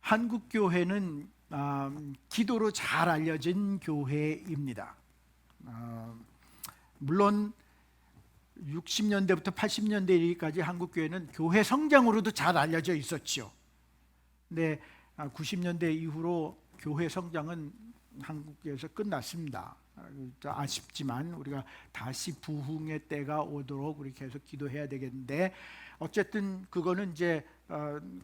한국 교회는 기도로 잘 알려진 교회입니다. 물론 60년대부터 80년대까지 한국 교회는 교회 성장으로도 잘 알려져 있었죠. 근데 90년대 이후로 교회 성장은 한국에서 끝났습니다. 아쉽지만 우리가 다시 부흥의 때가 오도록 우리 계속 기도해야 되겠는데, 어쨌든 그거는 이제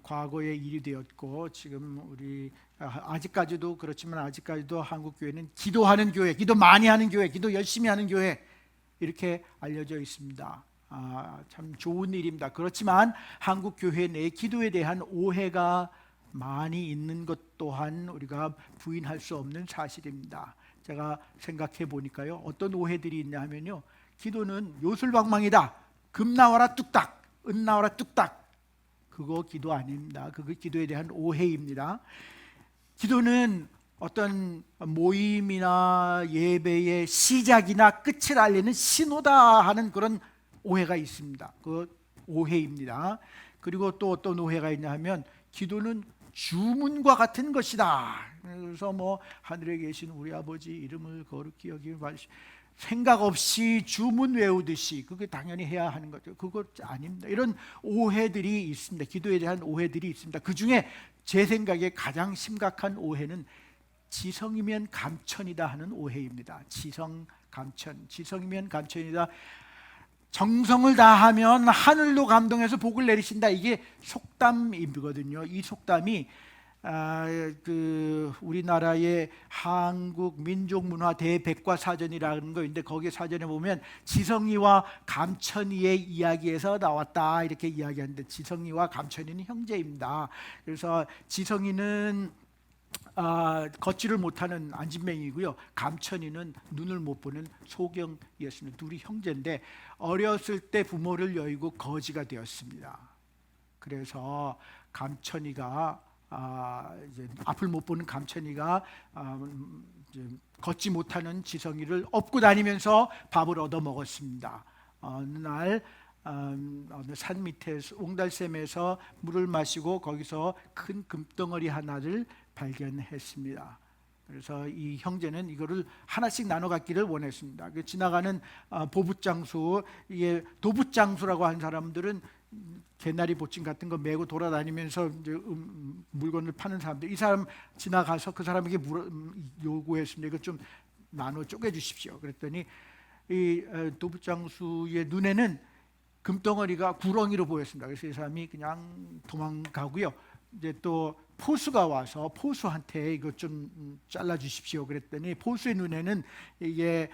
과거의 일이 되었고, 지금 우리 아직까지도 그렇지만 아직까지도 한국 교회는 기도하는 교회, 기도 많이 하는 교회, 기도 열심히 하는 교회 이렇게 알려져 있습니다. 참 좋은 일입니다. 그렇지만 한국 교회 내 기도에 대한 오해가 많이 있는 것 또한 우리가 부인할 수 없는 사실입니다. 제가 생각해 보니까요, 어떤 오해들이 있냐 하면요, 기도는 요술방망이다, 금 나와라 뚝딱, 은 나와라 뚝딱, 그거 기도 아닙니다. 그거 기도에 대한 오해입니다. 기도는 어떤 모임이나 예배의 시작이나 끝을 알리는 신호다 하는 그런 오해가 있습니다. 그 오해입니다. 그리고 또 어떤 오해가 있냐 하면, 기도는 주문과 같은 것이다. 그래서 하늘에 계신 우리 아버지 이름을 거룩히 여기며 생각 없이 주문 외우듯이 그게 당연히 해야 하는 거죠. 그거 아닙니다. 이런 오해들이 있습니다. 기도에 대한 오해들이 있습니다. 그 중에 제 생각에 가장 심각한 오해는 지성이면 감천이다 하는 오해입니다. 지성이면 감천이다. 정성을 다하면 하늘도 감동해서 복을 내리신다. 이게 속담이거든요. 이 속담이 우리나라의 한국 민족문화 대백과사전이라는 거인데, 거기 사전에 보면 지성이와 감천이의 이야기에서 나왔다 이렇게 이야기하는데, 지성이와 감천이는 형제입니다. 그래서 지성이는 걷지를 못하는 안진뱅이고요, 감천이는 눈을 못 보는 소경이었습니다. 둘이 형제인데 어렸을 때 부모를 여의고 거지가 되었습니다. 그래서 감천이가 이제 앞을 못 보는 감천이가 이제 걷지 못하는 지성이를 업고 다니면서 밥을 얻어 먹었습니다. 어느 날 어느 산 밑에 옹달샘에서 물을 마시고 거기서 큰 금덩어리 하나를 발견했습니다. 그래서 이 형제는 이거를 하나씩 나눠 갖기를 원했습니다. 지나가는 보붓장수, 이게 도붓장수라고 하는 사람들은 개나리 보침 같은 거 메고 돌아다니면서 이제 물건을 파는 사람들, 이 사람 지나가서 그 사람에게 요구했습니다. 이거 좀 나눠 쪼개 주십시오. 그랬더니 이 도붓장수의 눈에는 금덩어리가 구렁이로 보였습니다. 그래서 이 사람이 그냥 도망가고요. 이제 또 포수가 와서 포수한테 이거 좀 잘라 주십시오 그랬더니, 포수의 눈에는 이게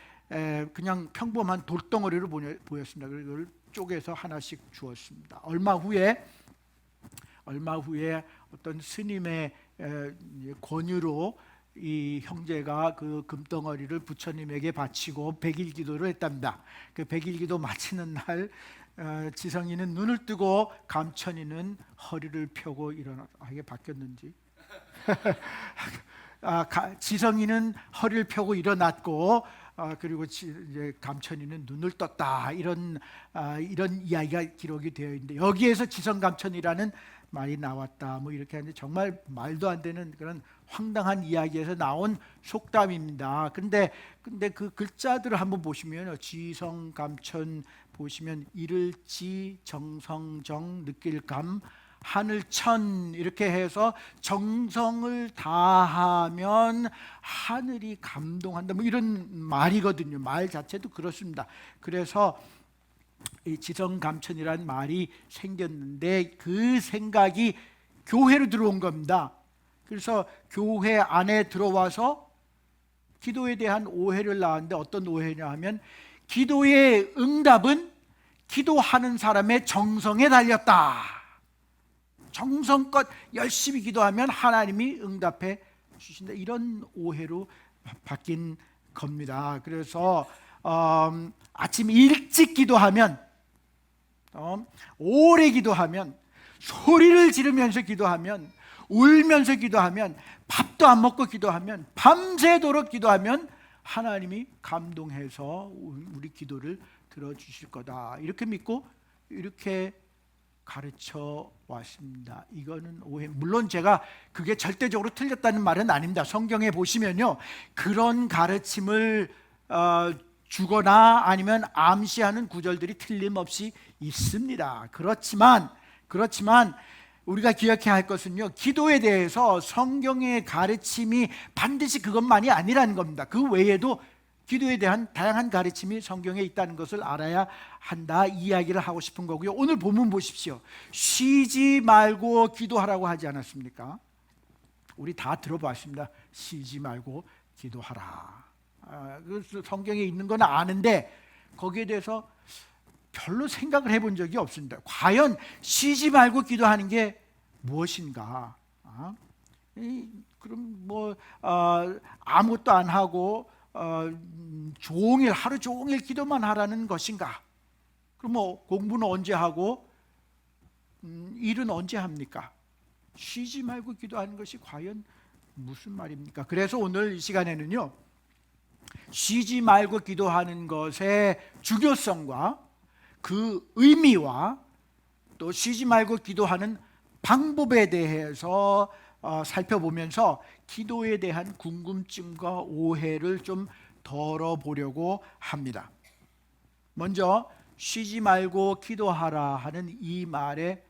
그냥 평범한 돌덩어리로 보였습니다. 그래서 이걸 쪼개서 하나씩 주었습니다. 얼마 후에 어떤 스님의 권유로 이 형제가 그 금덩어리를 부처님에게 바치고 백일 기도를 했답니다. 그 백일 기도 마치는 날 지성이는 눈을 뜨고 감천이는 허리를 펴고 일어나. 이게 바뀌었는지. 지성이는 허리를 펴고 일어났고, 그리고 이제 감천이는 눈을 떴다. 이런 이야기가 기록이 되어 있는데, 여기에서 지성감천이라는 말이 나왔다. 이렇게 하는데, 정말 말도 안 되는 그런 황당한 이야기에서 나온 속담입니다. 근데 그 글자들을 한번 보시면, 지성감천 보시면 이를지, 정성정, 느낄감, 하늘천 이렇게 해서 정성을 다하면 하늘이 감동한다, 이런 말이거든요. 말 자체도 그렇습니다. 그래서 이 지성감천이라는 말이 생겼는데, 그 생각이 교회로 들어온 겁니다. 그래서 교회 안에 들어와서 기도에 대한 오해를 낳았는데, 어떤 오해냐 하면, 기도의 응답은 기도하는 사람의 정성에 달렸다. 정성껏 열심히 기도하면 하나님이 응답해 주신다. 이런 오해로 바뀐 겁니다. 그래서 아침 일찍 기도하면, 오래 기도하면, 소리를 지르면서 기도하면, 울면서 기도하면, 밥도 안 먹고 기도하면, 밤새도록 기도하면 하나님이 감동해서 우리 기도를 들어주실 거다. 이렇게 믿고 이렇게 가르쳐 왔습니다. 이거는 오해. 물론 제가 그게 절대적으로 틀렸다는 말은 아닙니다. 성경에 보시면요, 그런 가르침을 주거나 아니면 암시하는 구절들이 틀림없이 있습니다. 그렇지만 우리가 기억해야 할 것은요, 기도에 대해서 성경의 가르침이 반드시 그것만이 아니라는 겁니다. 그 외에도 기도에 대한 다양한 가르침이 성경에 있다는 것을 알아야 한다, 이야기를 하고 싶은 거고요. 오늘 본문 보십시오. 쉬지 말고 기도하라고 하지 않았습니까? 우리 다 들어봤습니다. 쉬지 말고 기도하라. 성경에 있는 건 아는데 거기에 대해서 별로 생각을 해본 적이 없습니다. 과연 쉬지 말고 기도하는 게 무엇인가? 그럼 아무것도 안 하고 하루 종일 기도만 하라는 것인가? 그럼 공부는 언제 하고 일은 언제 합니까? 쉬지 말고 기도하는 것이 과연 무슨 말입니까? 그래서 오늘 이 시간에는요, 쉬지 말고 기도하는 것의 중요성과 그 의미와 또 쉬지 말고 기도하는 방법에 대해서 살펴보면서 기도에 대한 궁금증과 오해를 좀 덜어보려고 합니다. 먼저 쉬지 말고 기도하라 하는 이 말의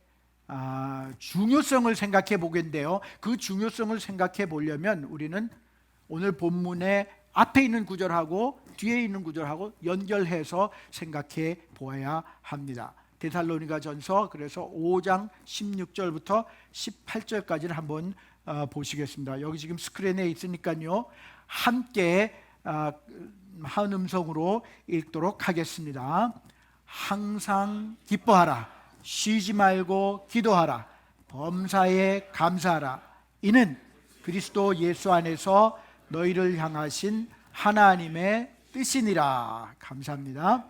중요성을 생각해 보겠는데요, 그 중요성을 생각해 보려면 우리는 오늘 본문의 앞에 있는 구절하고 뒤에 있는 구절하고 연결해서 생각해 보아야 합니다. 데살로니가 전서 그래서 5장 16절부터 18절까지를 한번 보시겠습니다. 여기 지금 스크린에 있으니까요, 함께 한 음성으로 읽도록 하겠습니다. 항상 기뻐하라, 쉬지 말고 기도하라, 범사에 감사하라. 이는 그리스도 예수 안에서 너희를 향하신 하나님의 뜻이니라. 감사합니다.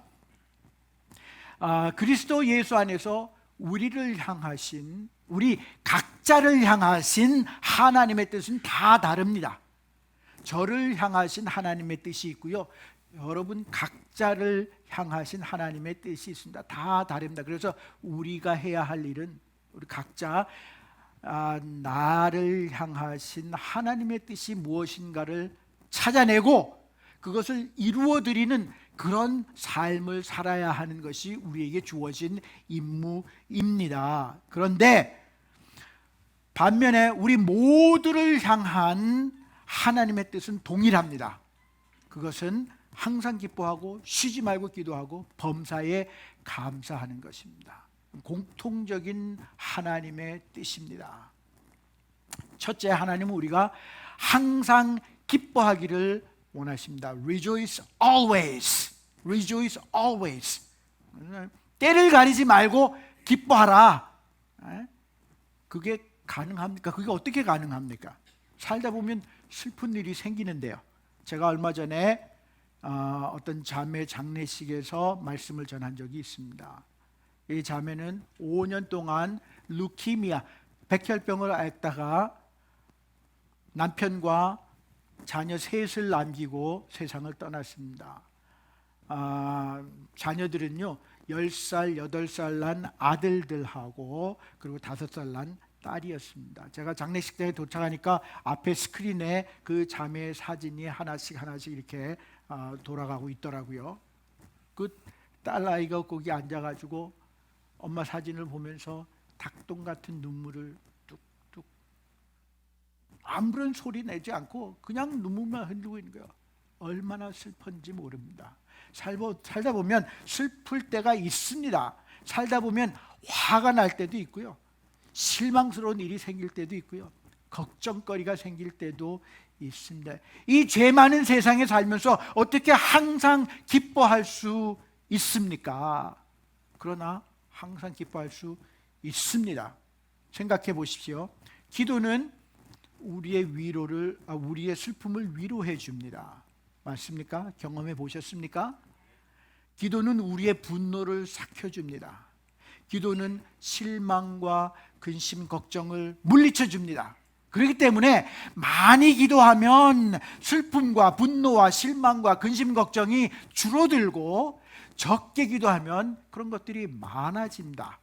그리스도 예수 안에서 우리를 향하신, 우리 각자를 향하신 하나님의 뜻은 다 다릅니다. 저를 향하신 하나님의 뜻이 있고요, 여러분 각자를 향하신 하나님의 뜻이 있습니다. 다 다릅니다. 그래서 우리가 해야 할 일은 우리 각자 나를 향하신 하나님의 뜻이 무엇인가를 찾아내고 그것을 이루어드리는 그런 삶을 살아야 하는 것이 우리에게 주어진 임무입니다. 그런데 반면에 우리 모두를 향한 하나님의 뜻은 동일합니다. 그것은 항상 기뻐하고 쉬지 말고 기도하고 범사에 감사하는 것입니다. 공통적인 하나님의 뜻입니다. 첫째, 하나님은 우리가 항상 기뻐하기를 원하십니다. Rejoice always. Rejoice always. 때를 가리지 말고 기뻐하라. 그게 가능합니까? 그게 어떻게 가능합니까? 살다 보면 슬픈 일이 생기는데요. 제가 얼마 전에 어떤 자매 장례식에서 말씀을 전한 적이 있습니다. 이 자매는 5년 동안 루키미아, 백혈병을 앓다가 남편과 자녀 셋을 남기고 세상을 떠났습니다. 자녀들은요 10살, 8살 난 아들들하고 그리고 5살 난 딸이었습니다. 제가 장례식장에 도착하니까 앞에 스크린에 그 자매의 사진이 하나씩 이렇게 돌아가고 있더라고요. 그 딸아이가 거기 앉아가지고 엄마 사진을 보면서 닭똥 같은 눈물을 뚝뚝, 아무런 소리 내지 않고 그냥 눈물만 흘리고 있는 거예요. 얼마나 슬픈지 모릅니다. 살다 보면 슬플 때가 있습니다. 살다 보면 화가 날 때도 있고요, 실망스러운 일이 생길 때도 있고요, 걱정거리가 생길 때도 있습니다. 이 죄 많은 세상에 살면서 어떻게 항상 기뻐할 수 있습니까? 그러나 항상 기뻐할 수 있습니다. 생각해 보십시오. 기도는 우리의 슬픔을 위로해 줍니다. 맞습니까? 경험해 보셨습니까? 기도는 우리의 분노를 삭혀 줍니다. 기도는 실망과 근심, 걱정을 물리쳐 줍니다. 그렇기 때문에 많이 기도하면 슬픔과 분노와 실망과 근심, 걱정이 줄어들고 적게 기도하면 그런 것들이 많아진다.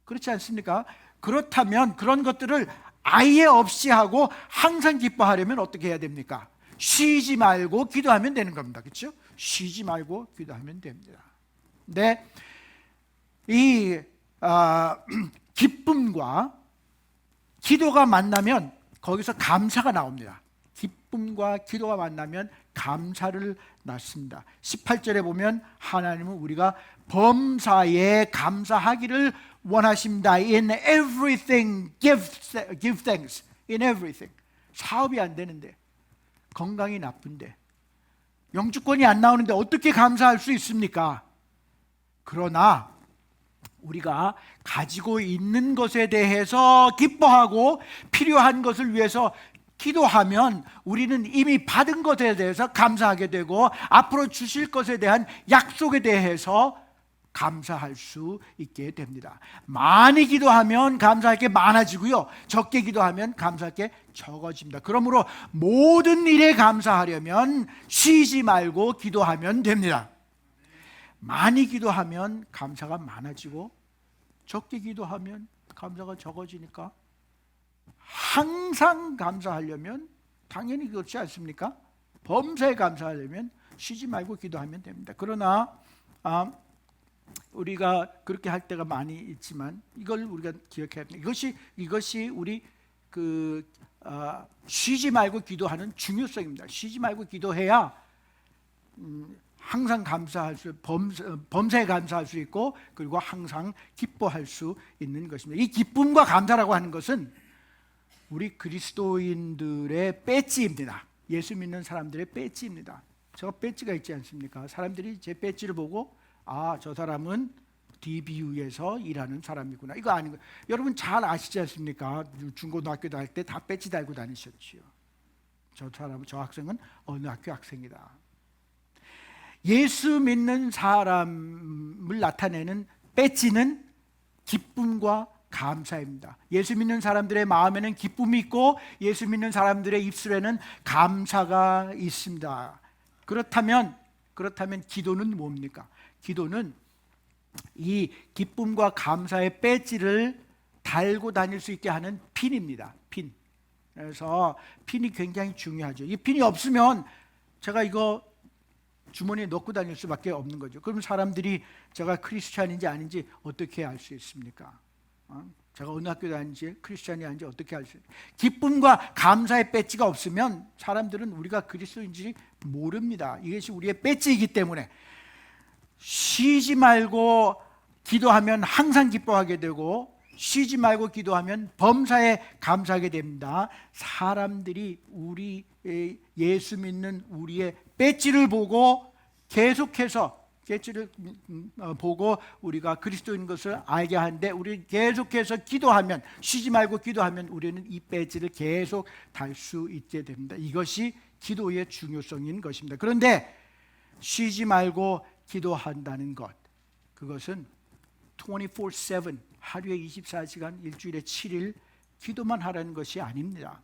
그렇지 않습니까? 그렇다면 그런 것들을 아예 없이 하고 항상 기뻐하려면 어떻게 해야 됩니까? 쉬지 말고 기도하면 되는 겁니다. 그렇죠? 쉬지 말고 기도하면 됩니다. 네, 이 기쁨과 기도가 만나면 거기서 감사가 나옵니다. 기쁨과 기도가 만나면 감사를 낳습니다. 18절에 보면 하나님은 우리가 범사에 감사하기를 원하십니다. In everything give thanks. In everything. 사업이 안 되는데, 건강이 나쁜데, 영주권이 안 나오는데 어떻게 감사할 수 있습니까? 그러나 우리가 가지고 있는 것에 대해서 기뻐하고 필요한 것을 위해서 기도하면 우리는 이미 받은 것에 대해서 감사하게 되고 앞으로 주실 것에 대한 약속에 대해서 감사할 수 있게 됩니다. 많이 기도하면 감사할 게 많아지고요, 적게 기도하면 감사할 게 적어집니다. 그러므로 모든 일에 감사하려면 쉬지 말고 기도하면 됩니다. 많이 기도하면 감사가 많아지고 적게 기도하면 감사가 적어지니까 항상 감사하려면 당연히 그렇지 않습니까? 범사에 감사하려면 쉬지 말고 기도하면 됩니다. 그러나 우리가 그렇게 할 때가 많이 있지만 이걸 우리가 기억해야 합니다. 이것이 우리 쉬지 말고 기도하는 중요성입니다. 쉬지 말고 기도해야 항상 감사할 수, 범사에 감사할 수 있고, 그리고 항상 기뻐할 수 있는 것입니다. 이 기쁨과 감사라고 하는 것은 우리 그리스도인들의 배지입니다. 예수 믿는 사람들의 배지입니다. 저 배지가 있지 않습니까? 사람들이 제 배지를 보고 저 사람은 DBU에서 일하는 사람이구나, 이거 아닌 거예요. 여러분 잘 아시지 않습니까? 중고등학교 다닐 때 다 배지 달고 다니셨지요. 저 학생은 어느 학교 학생이다. 예수 믿는 사람을 나타내는 배지는 기쁨과 감사입니다. 예수 믿는 사람들의 마음에는 기쁨이 있고 예수 믿는 사람들의 입술에는 감사가 있습니다. 그렇다면 기도는 뭡니까? 기도는 이 기쁨과 감사의 배지를 달고 다닐 수 있게 하는 핀입니다. 핀. 그래서 핀이 굉장히 중요하죠. 이 핀이 없으면 제가 이거 주머니에 넣고 다닐 수밖에 없는 거죠. 그럼 사람들이 제가 크리스찬인지 아닌지 어떻게 알 수 있습니까? 제가 어느 학교 다니는지 크리스찬이 아닌지 어떻게 알 수 있습니까? 기쁨과 감사의 배지가 없으면 사람들은 우리가 그리스도인지 모릅니다. 이것이 우리의 배지이기 때문에 쉬지 말고 기도하면 항상 기뻐하게 되고 쉬지 말고 기도하면 범사에 감사하게 됩니다. 사람들이 우리 예수 믿는 우리의 배지를 보고 계속해서 배지를 보고 우리가 그리스도인 것을 알게 하는데, 우리 계속해서 기도하면, 쉬지 말고 기도하면 우리는 이 배지를 계속 달 수 있게 됩니다. 이것이 기도의 중요성인 것입니다. 그런데 쉬지 말고 기도한다는 것, 그것은 24/7 하루에 24시간 일주일에 7일 기도만 하라는 것이 아닙니다.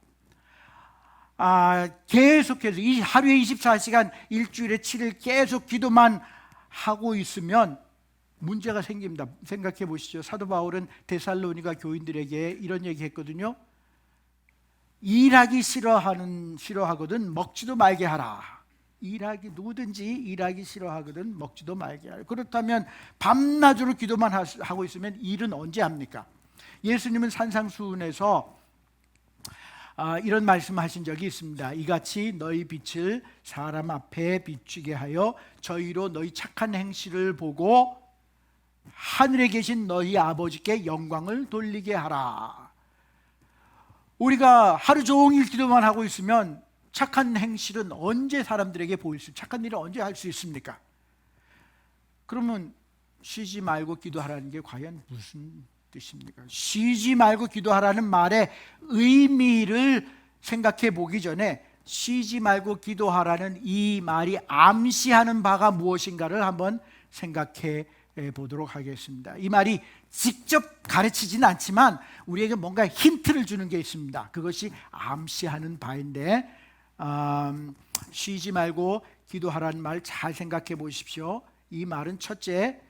계속해서 이 하루에 24시간 일주일에 7일 계속 기도만 하고 있으면 문제가 생깁니다. 생각해 보시죠. 사도 바울은 데살로니가 교인들에게 이런 얘기했거든요. 일하기 싫어하거든 먹지도 말게 하라. 누구든지 일하기 싫어하거든 먹지도 말게 하라. 그렇다면 밤낮으로 기도만 하고 있으면 일은 언제 합니까? 예수님은 산상수훈에서 이런 말씀하신 적이 있습니다. 이같이 너희 빛을 사람 앞에 비추게 하여 저희로 너희 착한 행실을 보고 하늘에 계신 너희 아버지께 영광을 돌리게 하라. 우리가 하루 종일 기도만 하고 있으면 착한 행실은 언제 사람들에게 보일 수, 착한 일을 언제 할 수 있습니까? 그러면 쉬지 말고 기도하라는 게 과연 무슨 뜻입니까? 쉬지 말고 기도하라는 말의 의미를 생각해 보기 전에 쉬지 말고 기도하라는 이 말이 암시하는 바가 무엇인가를 한번 생각해 보도록 하겠습니다. 이 말이 직접 가르치지는 않지만 우리에게 뭔가 힌트를 주는 게 있습니다. 그것이 암시하는 바인데, 쉬지 말고 기도하라는 말 잘 생각해 보십시오. 이 말은 첫째,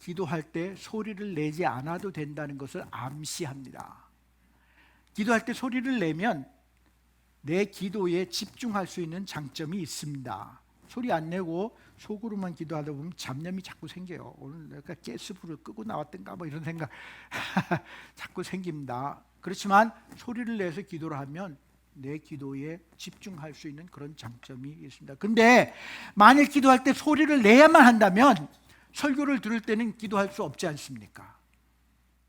기도할 때 소리를 내지 않아도 된다는 것을 암시합니다. 기도할 때 소리를 내면 내 기도에 집중할 수 있는 장점이 있습니다. 소리 안 내고 속으로만 기도하다 보면 잡념이 자꾸 생겨요. 오늘 내가 가스불을 끄고 나왔던가 뭐 이런 생각 자꾸 생깁니다. 그렇지만 소리를 내서 기도를 하면 내 기도에 집중할 수 있는 그런 장점이 있습니다. 근데 만일 기도할 때 소리를 내야만 한다면 설교를 들을 때는 기도할 수 없지 않습니까?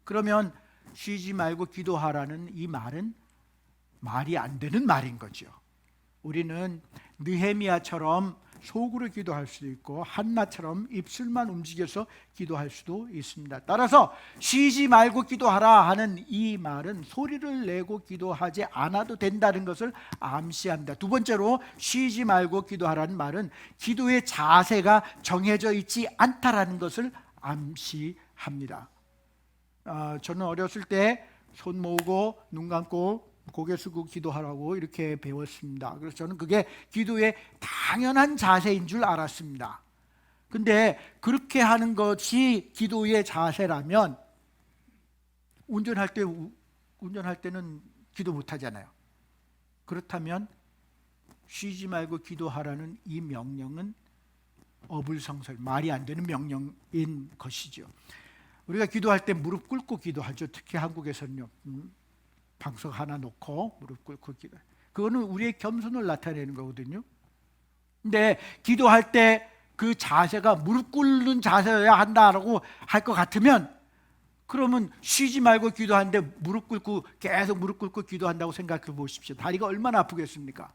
그러면 쉬지 말고 기도하라는 이 말은 말이 안 되는 말인 거죠. 우리는 느헤미야처럼 속으로 기도할 수도 있고 한나처럼 입술만 움직여서 기도할 수도 있습니다. 따라서 쉬지 말고 기도하라 하는 이 말은 소리를 내고 기도하지 않아도 된다는 것을 암시합니다. 두 번째로 쉬지 말고 기도하라는 말은 기도의 자세가 정해져 있지 않다라는 것을 암시합니다. 저는 어렸을 때 손 모으고 눈 감고 고개 숙이고 기도하라고 이렇게 배웠습니다. 그래서 저는 그게 기도의 당연한 자세인 줄 알았습니다. 근데 그렇게 하는 것이 기도의 자세라면 운전할 때는 기도 못 하잖아요. 그렇다면 쉬지 말고 기도하라는 이 명령은 어불성설, 말이 안 되는 명령인 것이죠. 우리가 기도할 때 무릎 꿇고 기도하죠. 특히 한국에서는요. 방석 하나 놓고 무릎 꿇고 기도. 그거는 우리의 겸손을 나타내는 거거든요. 근데 기도할 때 그 자세가 무릎 꿇는 자세여야 한다라고 할 것 같으면 그러면 쉬지 말고 기도하는데 무릎 꿇고 계속 무릎 꿇고 기도한다고 생각해 보십시오. 다리가 얼마나 아프겠습니까?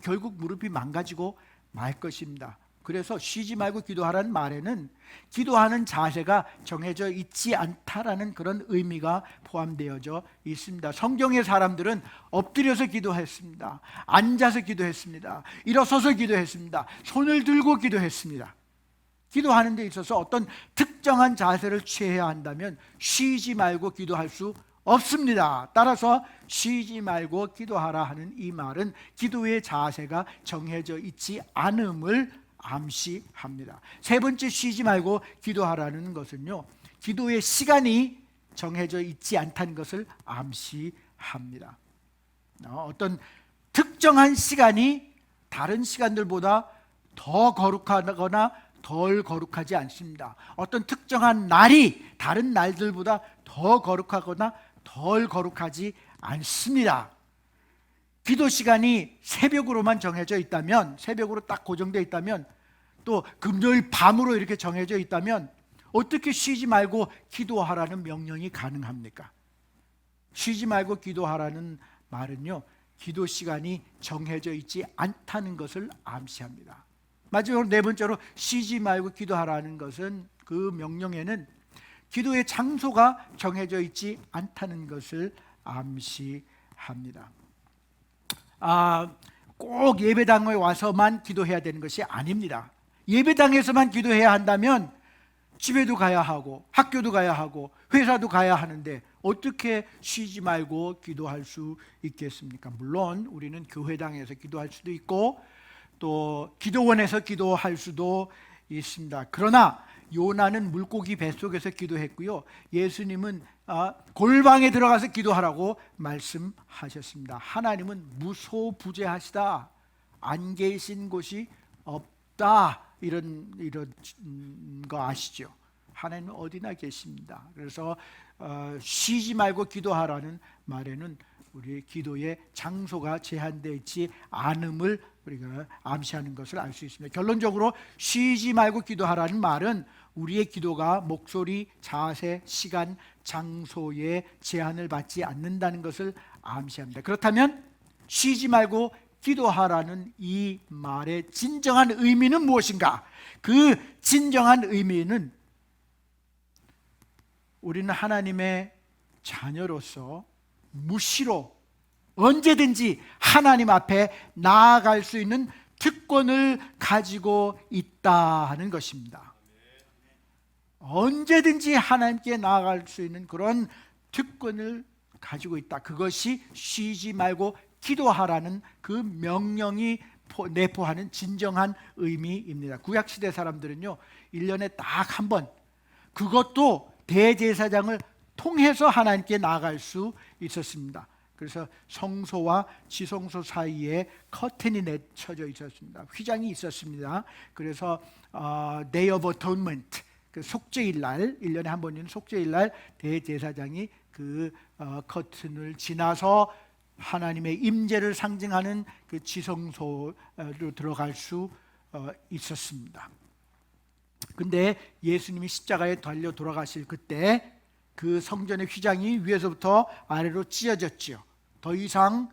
결국 무릎이 망가지고 말 것입니다. 그래서 쉬지 말고 기도하라는 말에는 기도하는 자세가 정해져 있지 않다라는 그런 의미가 포함되어져 있습니다. 성경의 사람들은 엎드려서 기도했습니다. 앉아서 기도했습니다. 일어서서 기도했습니다. 손을 들고 기도했습니다. 기도하는 데 있어서 어떤 특정한 자세를 취해야 한다면 쉬지 말고 기도할 수 없습니다. 따라서 쉬지 말고 기도하라 하는 이 말은 기도의 자세가 정해져 있지 않음을 암시합니다. 세 번째 쉬지 말고 기도하라는 것은요, 기도의 시간이 정해져 있지 않다는 것을 암시합니다. 어떤 특정한 시간이 다른 시간들보다 더 거룩하거나 덜 거룩하지 않습니다. 어떤 특정한 날이 다른 날들보다 더 거룩하거나 덜 거룩하지 않습니다. 기도 시간이 새벽으로만 정해져 있다면, 새벽으로 딱 고정되어 있다면, 또 금요일 밤으로 이렇게 정해져 있다면 어떻게 쉬지 말고 기도하라는 명령이 가능합니까? 쉬지 말고 기도하라는 말은요, 기도 시간이 정해져 있지 않다는 것을 암시합니다. 마지막으로 네 번째로 쉬지 말고 기도하라는 것은, 그 명령에는 기도의 장소가 정해져 있지 않다는 것을 암시합니다. 꼭 예배당에 와서만 기도해야 되는 것이 아닙니다. 예배당에서만 기도해야 한다면 집에도 가야 하고 학교도 가야 하고 회사도 가야 하는데 어떻게 쉬지 말고 기도할 수 있겠습니까? 물론 우리는 교회당에서 기도할 수도 있고 또 기도원에서 기도할 수도 있습니다. 그러나 요나는 물고기 뱃속에서 기도했고요, 예수님은 골방에 들어가서 기도하라고 말씀하셨습니다. 하나님은 무소부재하시다, 안 계신 곳이 없다, 이런 거 아시죠? 하나님은 어디나 계십니다. 그래서 쉬지 말고 기도하라는 말에는 우리의 기도의 장소가 제한되어 있지 않음을 우리가 암시하는 것을 알 수 있습니다. 결론적으로 쉬지 말고 기도하라는 말은 우리의 기도가 목소리, 자세, 시간, 장소에 제한을 받지 않는다는 것을 암시합니다. 그렇다면 쉬지 말고 기도하라는 이 말의 진정한 의미는 무엇인가? 그 진정한 의미는 우리는 하나님의 자녀로서 무시로 언제든지 하나님 앞에 나아갈 수 있는 특권을 가지고 있다 하는 것입니다. 언제든지 하나님께 나아갈 수 있는 그런 특권을 가지고 있다. 그것이 쉬지 말고 기도하라는 그 명령이 내포하는 진정한 의미입니다. 구약시대 사람들은요, 1년에 딱 한 번 그것도 대제사장을 통해서 하나님께 나아갈 수 있었습니다. 그래서 성소와 지성소 사이에 커튼이 내쳐져 있었습니다. 휘장이 있었습니다. 그래서 Day of Atonement, 그 속죄일 날, 1년에 한 번 있는 속죄일 날 대제사장이 그 커튼을 지나서 하나님의 임재를 상징하는 그 지성소로 들어갈 수 있었습니다. 근데 예수님이 십자가에 달려 돌아가실 그때 그 성전의 휘장이 위에서부터 아래로 찢어졌지요. 더 이상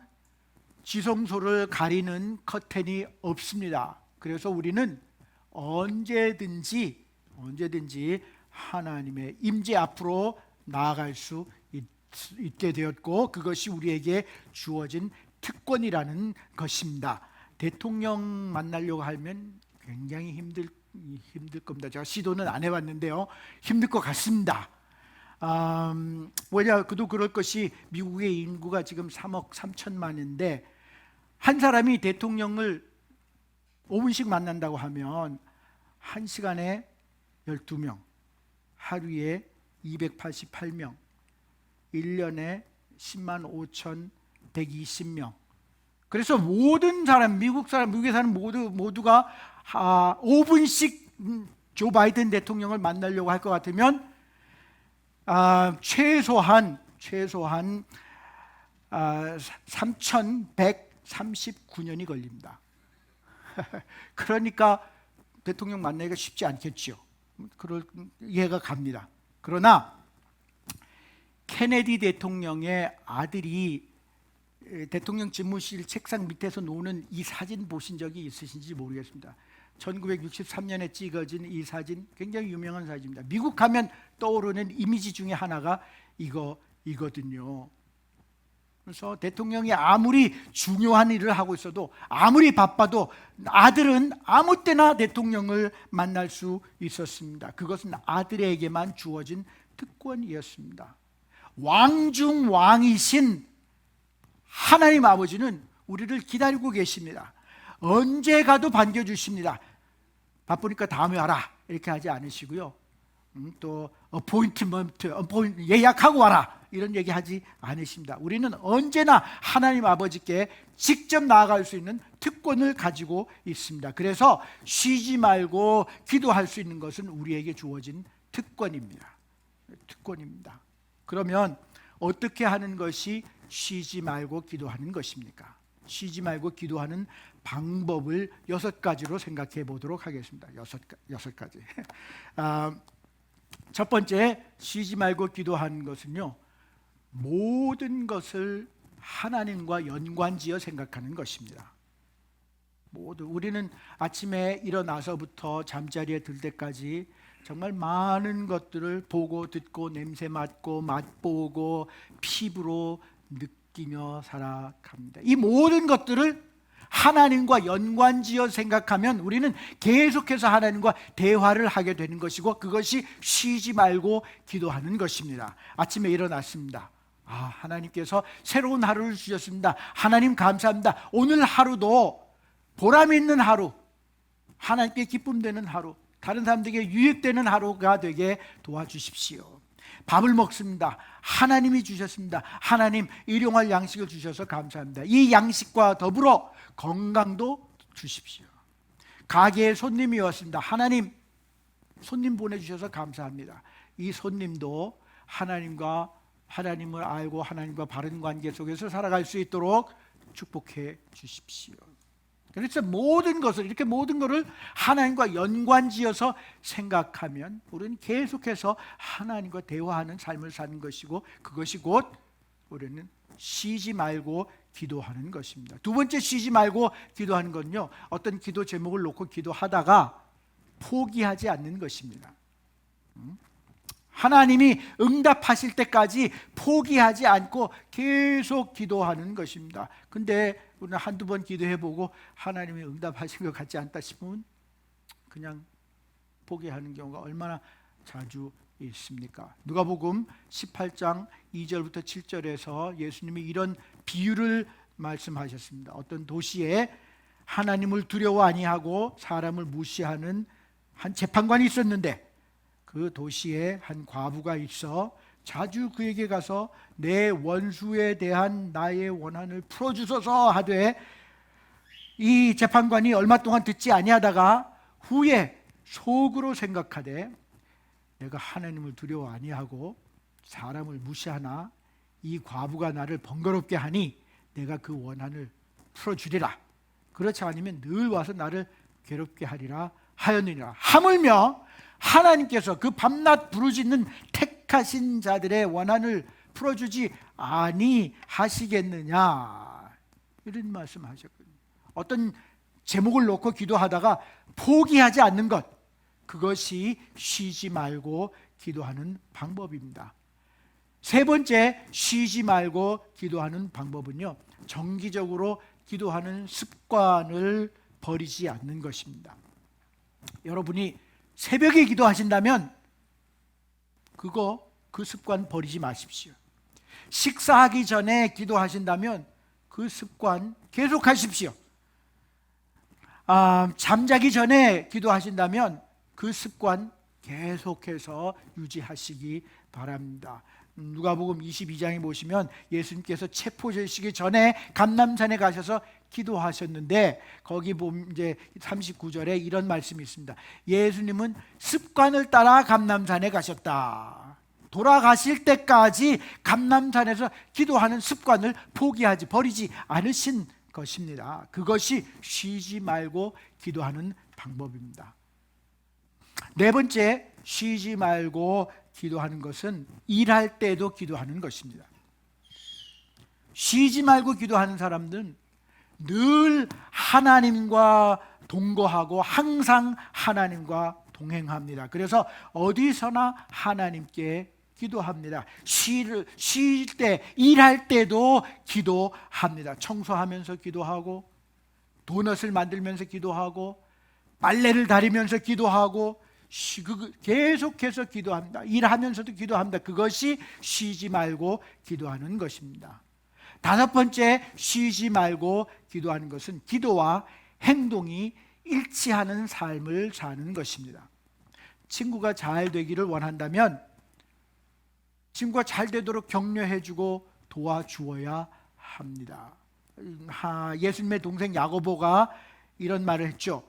지성소를 가리는 커튼이 없습니다. 그래서 우리는 언제든지 하나님의 임재 앞으로 나아갈 수 있게 되었고, 그것이 우리에게 주어진 특권이라는 것입니다. 대통령 만나려고 하면 굉장히 힘들 겁니다. 제가 시도는 안 해봤는데요, 힘들 것 같습니다. 왜냐, 그도 그럴 것이 미국의 인구가 지금 3억 3천만인데 한 사람이 대통령을 5분씩 만난다고 하면 1시간에 12명, 하루에 288명, 1년에 10만 5,120명. 그래서 모든 사람, 미국에 사는 모두가 5분씩 조 바이든 대통령을 만나려고 할 것 같으면 최소한 3,139년이 걸립니다. 그러니까 대통령 만나기가 쉽지 않겠죠. 그럴 이해가 갑니다. 그러나 케네디 대통령의 아들이 대통령 집무실 책상 밑에서 노는 이 사진 보신 적이 있으신지 모르겠습니다. 1963년에 찍어진 이 사진 굉장히 유명한 사진입니다. 미국 하면 떠오르는 이미지 중에 하나가 이거든요. 그래서 대통령이 아무리 중요한 일을 하고 있어도, 아무리 바빠도 아들은 아무 때나 대통령을 만날 수 있었습니다. 그것은 아들에게만 주어진 특권이었습니다. 왕 중 왕이신 하나님 아버지는 우리를 기다리고 계십니다. 언제 가도 반겨주십니다. 바쁘니까 다음에 와라 이렇게 하지 않으시고요, 또 예약하고 와라 이런 얘기 하지 않으십니다. 우리는 언제나 하나님 아버지께 직접 나아갈 수 있는 특권을 가지고 있습니다. 그래서 쉬지 말고 기도할 수 있는 것은 우리에게 주어진 특권입니다. 그러면 어떻게 하는 것이 쉬지 말고 기도하는 것입니까? 쉬지 말고 기도하는 방법을 6가지로 생각해 보도록 하겠습니다. 6가지. 첫 번째, 쉬지 말고 기도하는 것은요, 모든 것을 하나님과 연관지어 생각하는 것입니다. 우리는 아침에 일어나서부터 잠자리에 들 때까지 정말 많은 것들을 보고 듣고 냄새 맡고 맛보고 피부로 느끼며 살아갑니다. 이 모든 것들을 하나님과 연관지어 생각하면 우리는 계속해서 하나님과 대화를 하게 되는 것이고, 그것이 쉬지 말고 기도하는 것입니다. 아침에 일어났습니다. 하나님께서 새로운 하루를 주셨습니다. 하나님 감사합니다. 오늘 하루도 보람 있는 하루, 하나님께 기쁨 되는 하루, 다른 사람들에게 유익되는 하루가 되게 도와주십시오. 밥을 먹습니다. 하나님이 주셨습니다. 하나님, 일용할 양식을 주셔서 감사합니다. 이 양식과 더불어 건강도 주십시오. 가게에 손님이 왔습니다. 하나님, 손님 보내주셔서 감사합니다. 이 손님도 하나님을 알고 하나님과 바른 관계 속에서 살아갈 수 있도록 축복해 주십시오. 그래서 모든 것을, 이렇게 모든 것을 하나님과 연관지어서 생각하면 우리는 계속해서 하나님과 대화하는 삶을 사는 것이고, 그것이 곧 우리는 쉬지 말고 기도하는 것입니다. 두 번째, 쉬지 말고 기도하는 건요, 어떤 기도 제목을 놓고 기도하다가 포기하지 않는 것입니다. 하나님이 응답하실 때까지 포기하지 않고 계속 기도하는 것입니다. 근데 우리는 한두 번 기도해보고 하나님이 응답하신 것 같지 않다 싶으면 그냥 포기하는 경우가 얼마나 자주 있습니까? 누가복음 18장 2절부터 7절에서 예수님이 이런 비유를 말씀하셨습니다. 어떤 도시에 하나님을 두려워 아니하고 사람을 무시하는 한 재판관이 있었는데, 그 도시에 한 과부가 있어 자주 그에게 가서 내 원수에 대한 나의 원한을 풀어주소서 하되 이 재판관이 얼마 동안 듣지 아니하다가 후에 속으로 생각하되 내가 하나님을 두려워 아니하고 사람을 무시하나 이 과부가 나를 번거롭게 하니 내가 그 원한을 풀어주리라. 그렇지 않으면 늘 와서 나를 괴롭게 하리라 하였느니라. 하물며 하나님께서 그 밤낮 부르짖는 택하신 자들의 원한을 풀어주지 아니하시겠느냐, 이런 말씀하셨거든요. 어떤 제목을 놓고 기도하다가 포기하지 않는 것, 그것이 쉬지 말고 기도하는 방법입니다. 세 번째, 쉬지 말고 기도하는 방법은요, 정기적으로 기도하는 습관을 버리지 않는 것입니다. 여러분이 새벽에 기도하신다면 그 습관 버리지 마십시오. 식사하기 전에 기도하신다면 그 습관 계속하십시오. 잠자기 전에 기도하신다면 그 습관 계속해서 유지하시기 바랍니다. 누가복음 22장에 보시면 예수님께서 체포되시기 전에 감람산에 가셔서 기도하셨는데 거기 보면 이제 39절에 이런 말씀이 있습니다. 예수님은 습관을 따라 감람산에 가셨다. 돌아가실 때까지 감람산에서 기도하는 습관을 버리지 않으신 것입니다. 그것이 쉬지 말고 기도하는 방법입니다. 네 번째, 쉬지 말고 기도하는 것은 일할 때도 기도하는 것입니다. 쉬지 말고 기도하는 사람들은 늘 하나님과 동거하고 항상 하나님과 동행합니다. 그래서 어디서나 하나님께 기도합니다. 쉴 때, 일할 때도 기도합니다. 청소하면서 기도하고, 도넛을 만들면서 기도하고, 빨래를 다리면서 기도하고, 계속해서 기도합니다. 일하면서도 기도합니다. 그것이 쉬지 말고 기도하는 것입니다. 다섯 번째, 쉬지 말고 기도하는 것은 기도와 행동이 일치하는 삶을 사는 것입니다. 친구가 잘 되기를 원한다면 친구가 잘 되도록 격려해주고 도와주어야 합니다. 예수님의 동생 야고보가 이런 말을 했죠.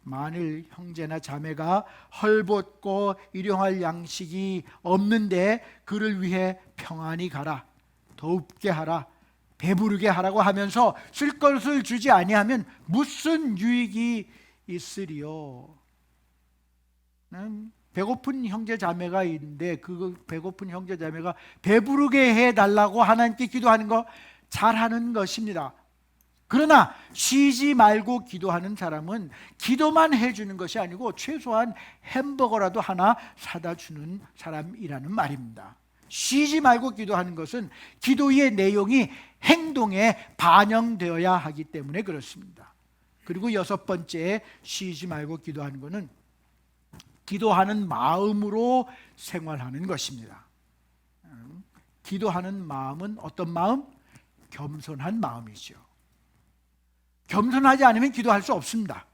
만일 형제나 자매가 헐벗고 일용할 양식이 없는데 그를 위해 평안히 가라, 더웁게 하라, 배부르게 하라고 하면서 쓸 것을 주지 아니하면 무슨 유익이 있으리요. 배고픈 형제 자매가 있는데 그 배고픈 형제 자매가 배부르게 해달라고 하나님께 기도하는 거 잘하는 것입니다. 그러나 쉬지 말고 기도하는 사람은 기도만 해주는 것이 아니고 최소한 햄버거라도 하나 사다 주는 사람이라는 말입니다. 쉬지 말고 기도하는 것은 기도의 내용이 행동에 반영되어야 하기 때문에 그렇습니다. 그리고 여섯 번째, 쉬지 말고 기도하는 것은 기도하는 마음으로 생활하는 것입니다. 기도하는 마음은 어떤 마음? 겸손한 마음이죠. 겸손하지 않으면 기도할 수 없습니다.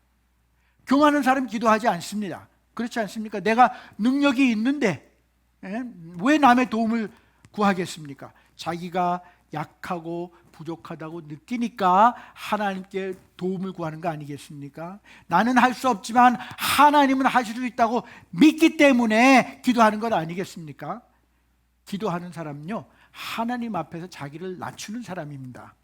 교만한 사람 기도하지 않습니다. 그렇지 않습니까? 내가 능력이 있는데 왜 남의 도움을 구하겠습니까? 자기가 약하고 부족하다고 느끼니까 하나님께 도움을 구하는 거 아니겠습니까? 나는 할 수 없지만 하나님은 하실 수 있다고 믿기 때문에 기도하는 것 아니겠습니까? 기도하는 사람은요, 하나님 앞에서 자기를 낮추는 사람입니다.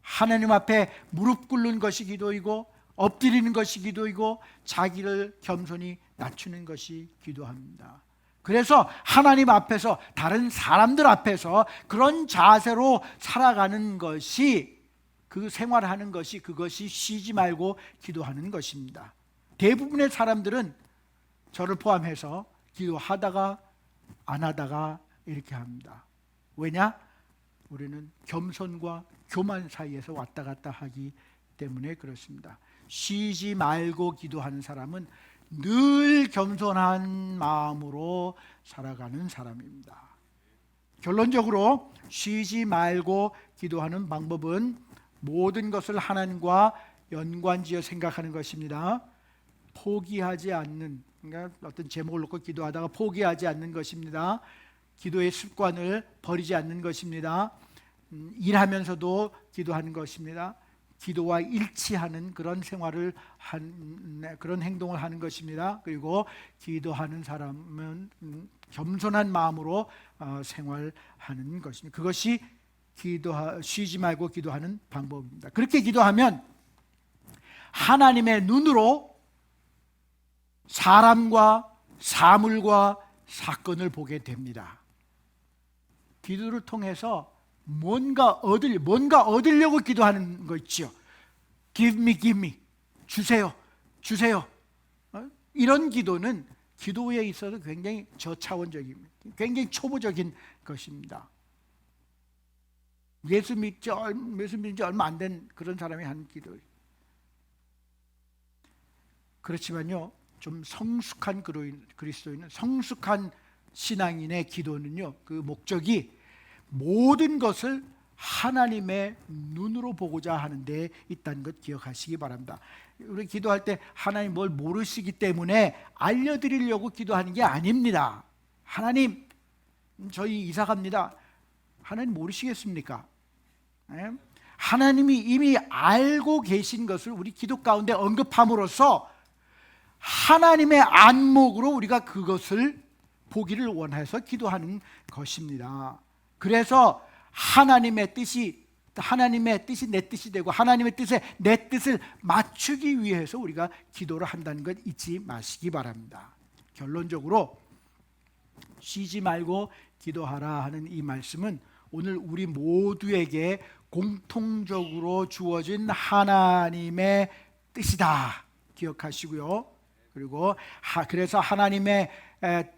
하나님 앞에 무릎 꿇는 것이 기도이고 엎드리는 것이 기도이고 자기를 겸손히 낮추는 것이 기도합니다. 그래서 하나님 앞에서, 다른 사람들 앞에서 그런 자세로 살아가는 것이, 그 생활하는 것이, 그것이 쉬지 말고 기도하는 것입니다. 대부분의 사람들은 저를 포함해서 기도하다가 안 하다가 이렇게 합니다. 왜냐? 우리는 겸손과 교만 사이에서 왔다 갔다 하기 때문에 그렇습니다. 쉬지 말고 기도하는 사람은 늘 겸손한 마음으로 살아가는 사람입니다. 결론적으로 쉬지 말고 기도하는 방법은 모든 것을 하나님과 연관지어 생각하는 것입니다. 포기하지 않는, 그러니까 어떤 제목을 놓고 기도하다가 포기하지 않는 것입니다. 기도의 습관을 버리지 않는 것입니다. 일하면서도 기도하는 것입니다. 기도와 일치하는 그런 생활을 그런 행동을 하는 것입니다. 그리고 기도하는 사람은 겸손한 마음으로 생활하는 것입니다. 그것이 쉬지 말고 기도하는 방법입니다. 그렇게 기도하면 하나님의 눈으로 사람과 사물과 사건을 보게 됩니다. 기도를 통해서 뭔가 얻으려고 기도하는 거 있죠. Give me, give me. 주세요, 주세요. 이런 기도는 기도에 있어서 굉장히 저차원적입니다. 굉장히 초보적인 것입니다. 예수 믿은 지 얼마 안 된 그런 사람이 하는 기도. 그렇지만요, 좀 성숙한 그리스도인은, 성숙한 신앙인의 기도는요, 그 목적이 모든 것을 하나님의 눈으로 보고자 하는 데 있다는 것 기억하시기 바랍니다. 우리 기도할 때 하나님 뭘 모르시기 때문에 알려드리려고 기도하는 게 아닙니다. 하나님, 저희 이사 갑니다. 하나님 모르시겠습니까? 하나님이 이미 알고 계신 것을 우리 기도 가운데 언급함으로써 하나님의 안목으로 우리가 그것을 보기를 원해서 기도하는 것입니다. 그래서 하나님의 뜻이 내 뜻이 되고 하나님의 뜻에 내 뜻을 맞추기 위해서 우리가 기도를 한다는 것 잊지 마시기 바랍니다. 결론적으로 쉬지 말고 기도하라 하는 이 말씀은 오늘 우리 모두에게 공통적으로 주어진 하나님의 뜻이다 기억하시고요. 그리고 그래서 하나님의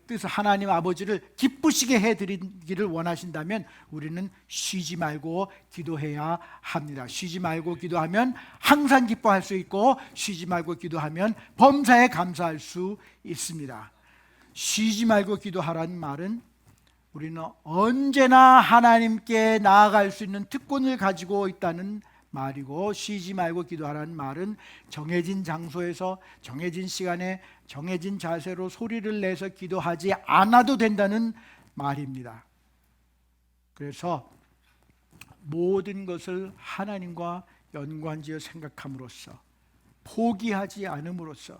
뜻을, 하나님 아버지를 기쁘시게 해드리기를 원하신다면 우리는 쉬지 말고 기도해야 합니다. 쉬지 말고 기도하면 항상 기뻐할 수 있고, 쉬지 말고 기도하면 범사에 감사할 수 있습니다. 쉬지 말고 기도하라는 말은 우리는 언제나 하나님께 나아갈 수 있는 특권을 가지고 있다는 말이고, 쉬지 말고 기도하라는 말은 정해진 장소에서 정해진 시간에 정해진 자세로 소리를 내서 기도하지 않아도 된다는 말입니다. 그래서 모든 것을 하나님과 연관지어 생각함으로써, 포기하지 않음으로써,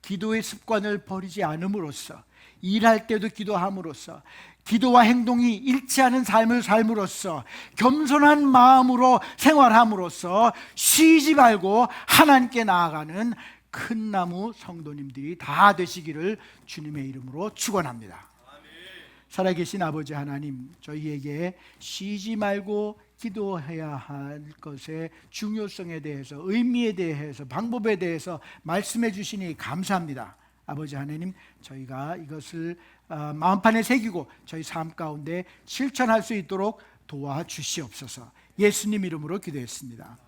기도의 습관을 버리지 않음으로써, 일할 때도 기도함으로써, 기도와 행동이 일치하는 삶을 삶으로써, 겸손한 마음으로 생활함으로써 쉬지 말고 하나님께 나아가는 큰 나무 성도님들이 다 되시기를 주님의 이름으로 축원합니다. 살아계신 아버지 하나님, 저희에게 쉬지 말고 기도해야 할 것의 중요성에 대해서, 의미에 대해서, 방법에 대해서 말씀해 주시니 감사합니다. 아버지 하나님, 저희가 이것을 마음판에 새기고 저희 삶 가운데 실천할 수 있도록 도와주시옵소서. 예수님 이름으로 기도했습니다.